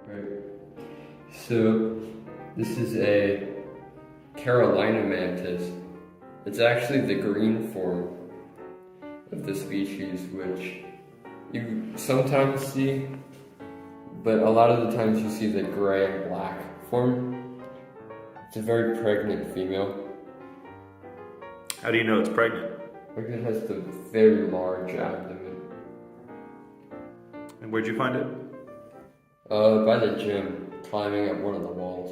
Right. So this is a Carolina mantis. It's actually the green form of the species, which you sometimes see, but a lot of the times you see the gray and black form. It's a very pregnant female. How do you know it's pregnant? Because it has the very large abdomen. And where'd you find it? By the gym, climbing up one of the walls.